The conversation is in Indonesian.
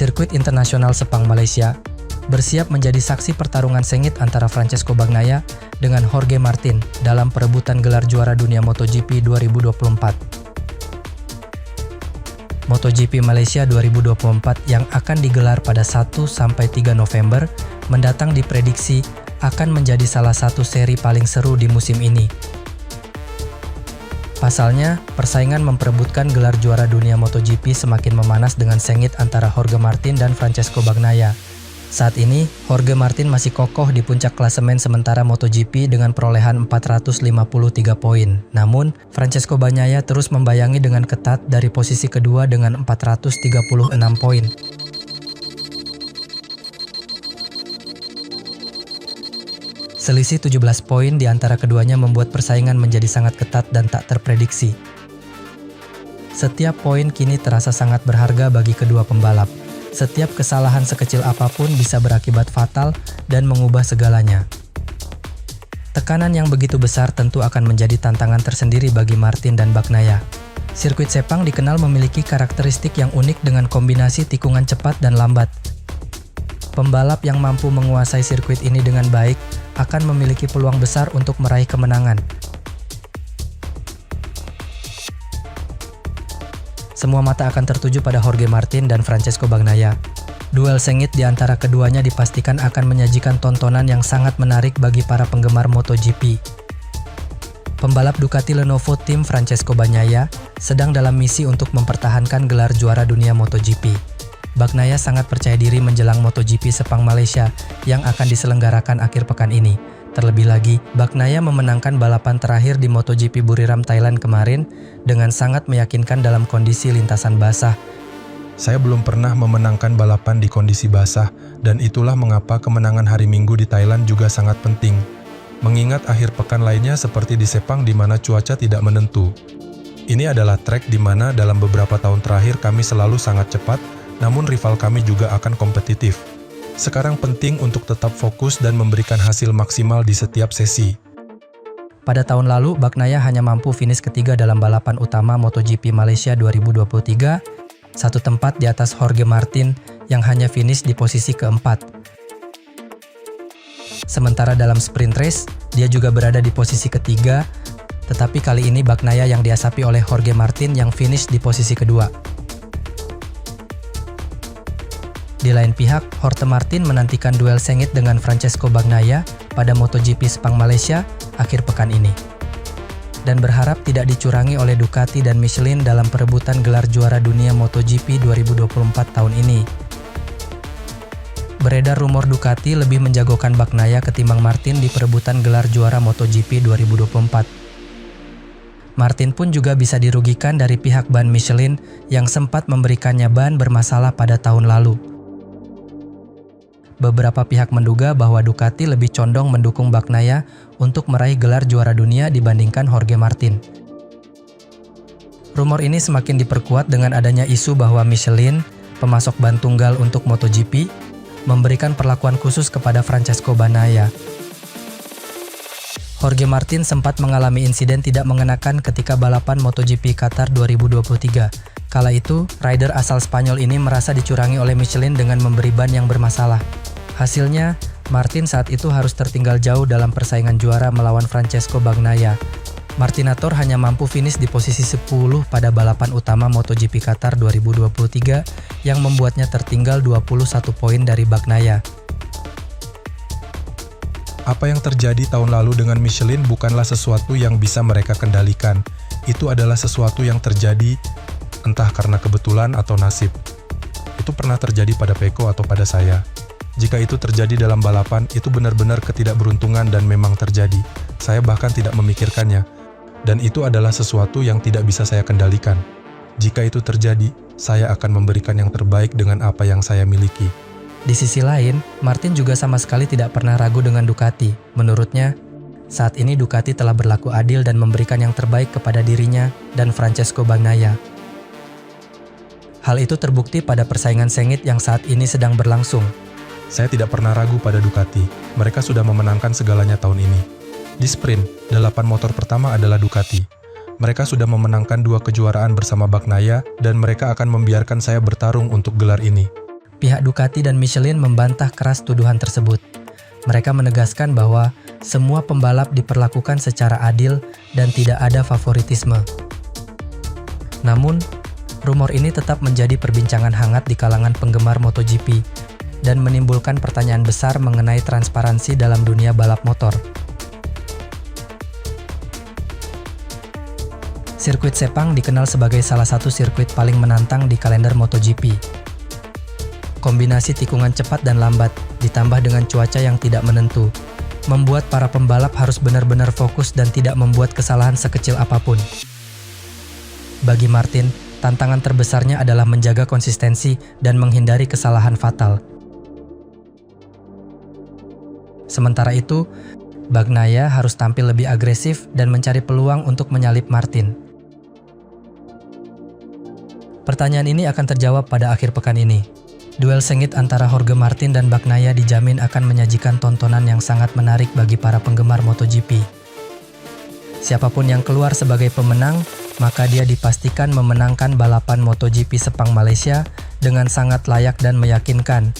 Sirkuit Internasional Sepang Malaysia bersiap menjadi saksi pertarungan sengit antara Francesco Bagnaia dengan Jorge Martin dalam perebutan gelar juara dunia MotoGP 2024. MotoGP Malaysia 2024 yang akan digelar pada 1-3 November mendatang diprediksi akan menjadi salah satu seri paling seru di musim ini. Pasalnya, persaingan memperebutkan gelar juara dunia MotoGP semakin memanas dengan sengit antara Jorge Martin dan Francesco Bagnaia. Saat ini, Jorge Martin masih kokoh di puncak klasemen sementara MotoGP dengan perolehan 453 poin. Namun, Francesco Bagnaia terus membayangi dengan ketat dari posisi kedua dengan 436 poin. Selisih 17 poin di antara keduanya membuat persaingan menjadi sangat ketat dan tak terprediksi. Setiap poin kini terasa sangat berharga bagi kedua pembalap. Setiap kesalahan sekecil apapun bisa berakibat fatal dan mengubah segalanya. Tekanan yang begitu besar tentu akan menjadi tantangan tersendiri bagi Martin dan Bagnaia. Sirkuit Sepang dikenal memiliki karakteristik yang unik dengan kombinasi tikungan cepat dan lambat. Pembalap yang mampu menguasai sirkuit ini dengan baik akan memiliki peluang besar untuk meraih kemenangan. Semua mata akan tertuju pada Jorge Martin dan Francesco Bagnaia. Duel sengit di antara keduanya dipastikan akan menyajikan tontonan yang sangat menarik bagi para penggemar MotoGP. Pembalap Ducati Lenovo tim Francesco Bagnaia sedang dalam misi untuk mempertahankan gelar juara dunia MotoGP. Bagnaia sangat percaya diri menjelang MotoGP Sepang Malaysia yang akan diselenggarakan akhir pekan ini. Terlebih lagi, Bagnaia memenangkan balapan terakhir di MotoGP Buriram Thailand kemarin dengan sangat meyakinkan dalam kondisi lintasan basah. Saya belum pernah memenangkan balapan di kondisi basah, dan itulah mengapa kemenangan hari Minggu di Thailand juga sangat penting. Mengingat akhir pekan lainnya seperti di Sepang di mana cuaca tidak menentu. Ini adalah trek di mana dalam beberapa tahun terakhir kami selalu sangat cepat, namun rival kami juga akan kompetitif. Sekarang penting untuk tetap fokus dan memberikan hasil maksimal di setiap sesi. Pada tahun lalu, Bagnaia hanya mampu finish ketiga dalam balapan utama MotoGP Malaysia 2023, satu tempat di atas Jorge Martin yang hanya finish di posisi keempat. Sementara dalam sprint race, dia juga berada di posisi ketiga, tetapi kali ini Bagnaia yang diasapi oleh Jorge Martin yang finish di posisi kedua. Di lain pihak, Jorge Martin menantikan duel sengit dengan Francesco Bagnaia pada MotoGP Sepang Malaysia akhir pekan ini. Dan berharap tidak dicurangi oleh Ducati dan Michelin dalam perebutan gelar juara dunia MotoGP 2024 tahun ini. Beredar rumor Ducati lebih menjagokan Bagnaia ketimbang Martin di perebutan gelar juara MotoGP 2024. Martin pun juga bisa dirugikan dari pihak ban Michelin yang sempat memberikannya ban bermasalah pada tahun lalu. Beberapa pihak menduga bahwa Ducati lebih condong mendukung Bagnaia untuk meraih gelar juara dunia dibandingkan Jorge Martin. Rumor ini semakin diperkuat dengan adanya isu bahwa Michelin, pemasok ban tunggal untuk MotoGP, memberikan perlakuan khusus kepada Francesco Bagnaia. Jorge Martin sempat mengalami insiden tidak mengenakan ketika balapan MotoGP Qatar 2023. Kala itu, rider asal Spanyol ini merasa dicurangi oleh Michelin dengan memberi ban yang bermasalah. Hasilnya, Martin saat itu harus tertinggal jauh dalam persaingan juara melawan Francesco Bagnaia. Martinator hanya mampu finish di posisi 10 pada balapan utama MotoGP Qatar 2023 yang membuatnya tertinggal 21 poin dari Bagnaia. Apa yang terjadi tahun lalu dengan Michelin bukanlah sesuatu yang bisa mereka kendalikan. Itu adalah sesuatu yang terjadi entah karena kebetulan atau nasib. Itu pernah terjadi pada Pecco atau pada saya. Jika itu terjadi dalam balapan, itu benar-benar ketidakberuntungan dan memang terjadi. Saya bahkan tidak memikirkannya. Dan itu adalah sesuatu yang tidak bisa saya kendalikan. Jika itu terjadi, saya akan memberikan yang terbaik dengan apa yang saya miliki. Di sisi lain, Martin juga sama sekali tidak pernah ragu dengan Ducati. Menurutnya, saat ini Ducati telah berlaku adil dan memberikan yang terbaik kepada dirinya dan Francesco Bagnaia. Hal itu terbukti pada persaingan sengit yang saat ini sedang berlangsung. Saya tidak pernah ragu pada Ducati. Mereka sudah memenangkan segalanya tahun ini. Di sprint, 8 motor pertama adalah Ducati. Mereka sudah memenangkan 2 kejuaraan bersama Bagnaia dan mereka akan membiarkan saya bertarung untuk gelar ini. Pihak Ducati dan Michelin membantah keras tuduhan tersebut. Mereka menegaskan bahwa semua pembalap diperlakukan secara adil dan tidak ada favoritisme. Namun, rumor ini tetap menjadi perbincangan hangat di kalangan penggemar MotoGP dan menimbulkan pertanyaan besar mengenai transparansi dalam dunia balap motor. Sirkuit Sepang dikenal sebagai salah satu sirkuit paling menantang di kalender MotoGP. Kombinasi tikungan cepat dan lambat, ditambah dengan cuaca yang tidak menentu, membuat para pembalap harus benar-benar fokus dan tidak membuat kesalahan sekecil apapun. Bagi Martin, tantangan terbesarnya adalah menjaga konsistensi dan menghindari kesalahan fatal. Sementara itu, Bagnaia harus tampil lebih agresif dan mencari peluang untuk menyalip Martin. Pertanyaan ini akan terjawab pada akhir pekan ini. Duel sengit antara Jorge Martin dan Bagnaia dijamin akan menyajikan tontonan yang sangat menarik bagi para penggemar MotoGP. Siapapun yang keluar sebagai pemenang, maka dia dipastikan memenangkan balapan MotoGP Sepang Malaysia dengan sangat layak dan meyakinkan